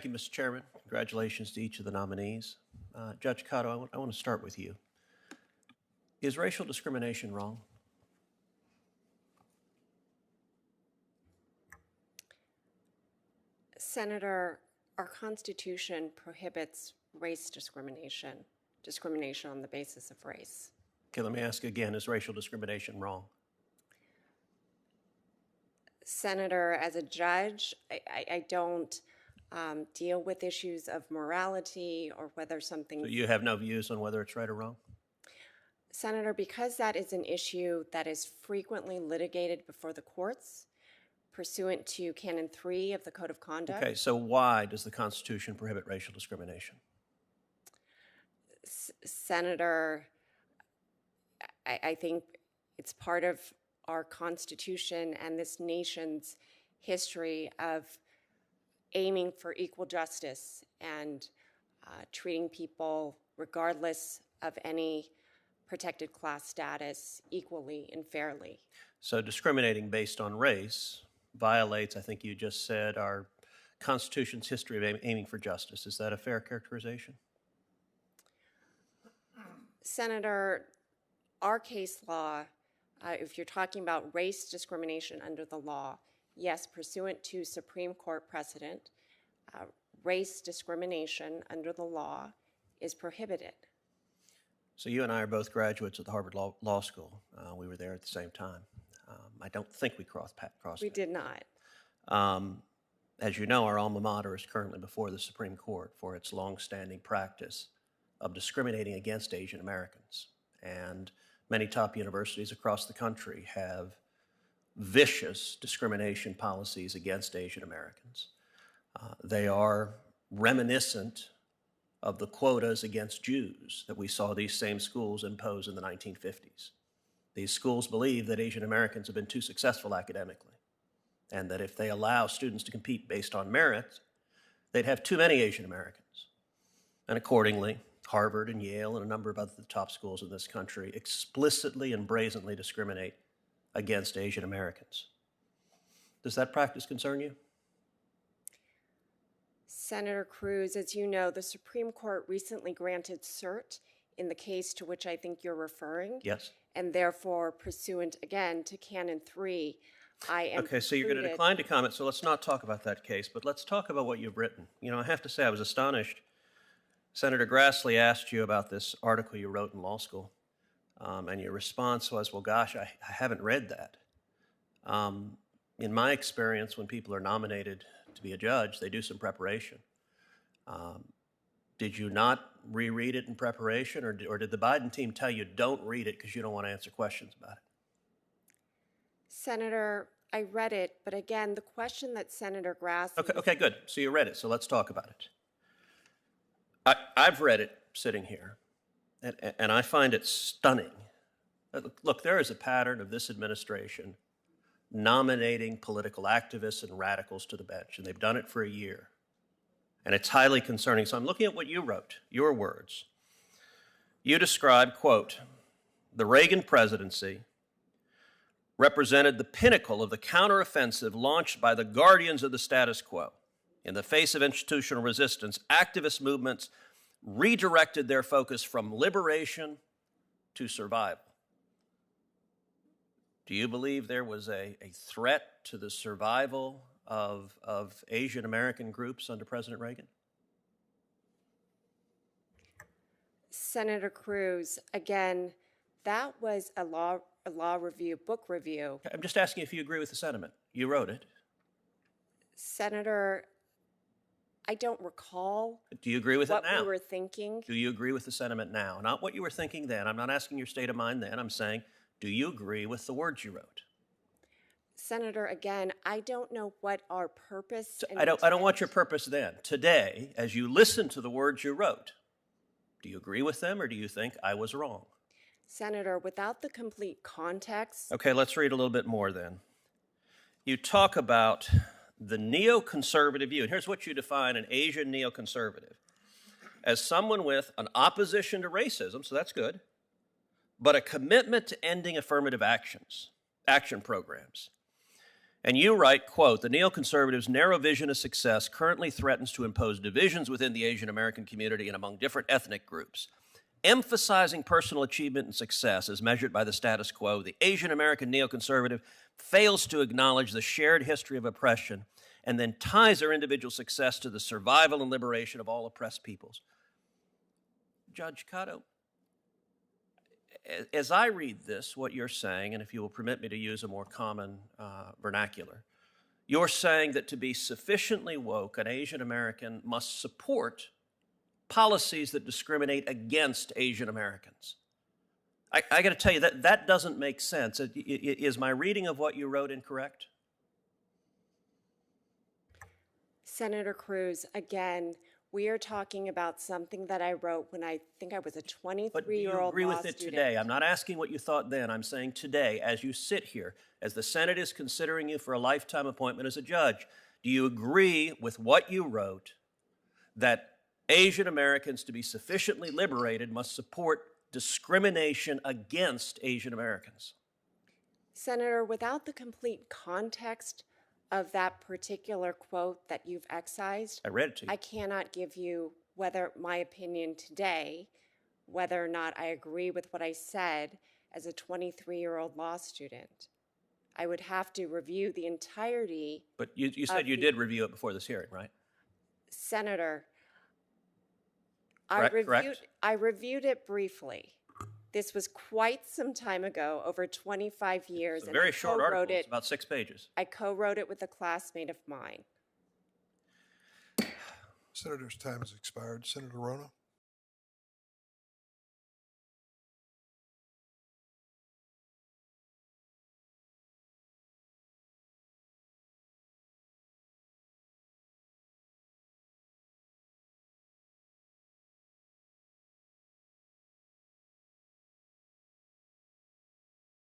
Thank you, Mr. Chairman. Congratulations to each of the nominees. Judge Kato, I want to start with you. Is racial discrimination wrong? Senator, our Constitution prohibits race discrimination, discrimination on the basis of race. Okay, let me ask again, is racial discrimination wrong? Senator, as a judge, I don't deal with issues of morality or whether something... So you have no views on whether it's right or wrong? Senator, because that is an issue that is frequently litigated before the courts, pursuant to Canon 3 of the Code of Conduct. Okay, so why does the Constitution prohibit racial discrimination? Senator, I think it's part of our Constitution and this nation's history of aiming for equal justice and treating people, regardless of any protected class status, equally and fairly. So discriminating based on race violates, I think you just said, our Constitution's history of aiming for justice. Is that a fair characterization? Senator, our case law, if you're talking about race discrimination under the law, yes, pursuant to Supreme Court precedent, race discrimination under the law is prohibited. So you and I are both graduates of the Harvard Law School. We were there at the same time. I don't think we crossed We did not. As you know, our alma mater is currently before the Supreme Court for its longstanding practice of discriminating against Asian Americans. And many top universities across the country have vicious discrimination policies against Asian Americans. They are reminiscent of the quotas against Jews that we saw these same schools impose in the 1950s. These schools believe that Asian Americans have been too successful academically, and that if they allow students to compete based on merit, they'd have too many Asian Americans. And accordingly, Harvard and Yale and a number of other top schools in this country explicitly and brazenly discriminate against Asian Americans. Does that practice concern you? Senator Cruz, as you know, the Supreme Court recently granted cert in the case to which I think you're referring. Yes. And therefore, pursuant, again, to Canon 3, I am Okay, so you're going to decline to comment, so let's not talk about that case, but let's talk about what you've written. You know, I have to say I was astonished. Senator Grassley asked you about this article you wrote in law school, and your response was, well, gosh, I haven't read that. In my experience, when people are nominated to be a judge, they do some preparation. Did you not reread it in preparation, or did the Biden team tell you don't read it because you don't want to answer questions about it? Senator, I read it, but again, the question that Senator Grassley... Okay, good. So you read it, so let's talk about it. I've read it sitting here, and I find it stunning. Look, there is a pattern of this administration nominating political activists and radicals to the bench, and they've done it for a year. And it's highly concerning. So I'm looking at what you wrote, your words. You described, quote, the Reagan presidency represented the pinnacle of the counteroffensive launched by the guardians of the status quo. In the face of institutional resistance, activist movements redirected their focus from liberation to survival. Do you believe there was a threat to the survival of Asian American groups under President Reagan? Senator Cruz, again, that was a law review, book review. I'm just asking if you agree with the sentiment. You wrote it. Senator, I don't recall. Do you agree with it now? What we were thinking. Do you agree with the sentiment now? Not what you were thinking then. I'm not asking your state of mind then. I'm saying, do you agree with the words you wrote? Senator, again, I don't know what our purpose... I don't want your purpose then. Today, as you listen to the words you wrote, do you agree with them, or do you think I was wrong? Senator, without the complete context... Okay, let's read a little bit more then. You talk about the neoconservative view, and here's what you define an Asian neoconservative: as someone with an opposition to racism, so that's good, but a commitment to ending affirmative action programs. And you write, quote, "The neoconservatives' narrow vision of success currently threatens to impose divisions within the Asian American community and among different ethnic groups. Emphasizing personal achievement and success as measured by the status quo, the Asian American neoconservative fails to acknowledge the shared history of oppression and then ties their individual success to the survival and liberation of all oppressed peoples." Judge Kato, as I read this, what you're saying, and if you will permit me to use a more common vernacular, you're saying that to be sufficiently woke, an Asian American must support policies that discriminate against Asian Americans. I got to tell you, that doesn't make sense. Is my reading of what you wrote incorrect? Senator Cruz, again, we are talking about something that I wrote when I think I was a 23-year-old But do you agree with it student. today? I'm not asking what you thought then. I'm saying today, as you sit here, as the Senate is considering you for a lifetime appointment as a judge, do you agree with what you wrote that Asian Americans, to be sufficiently liberated, must support discrimination against Asian Americans? Senator, without the complete context of that particular quote that you've excised, I read it to you. I cannot give you whether my opinion today, whether or not I agree with what I said as a 23-year-old law student. I would have to review the entirety. But you said you did review it before this hearing, right? Senator, Correct? I reviewed it briefly. This was quite some time ago, over 25 years. It's a very short article. It's about 6 pages. I co-wrote it with a classmate of mine. Senator's time has expired. Senator Rona?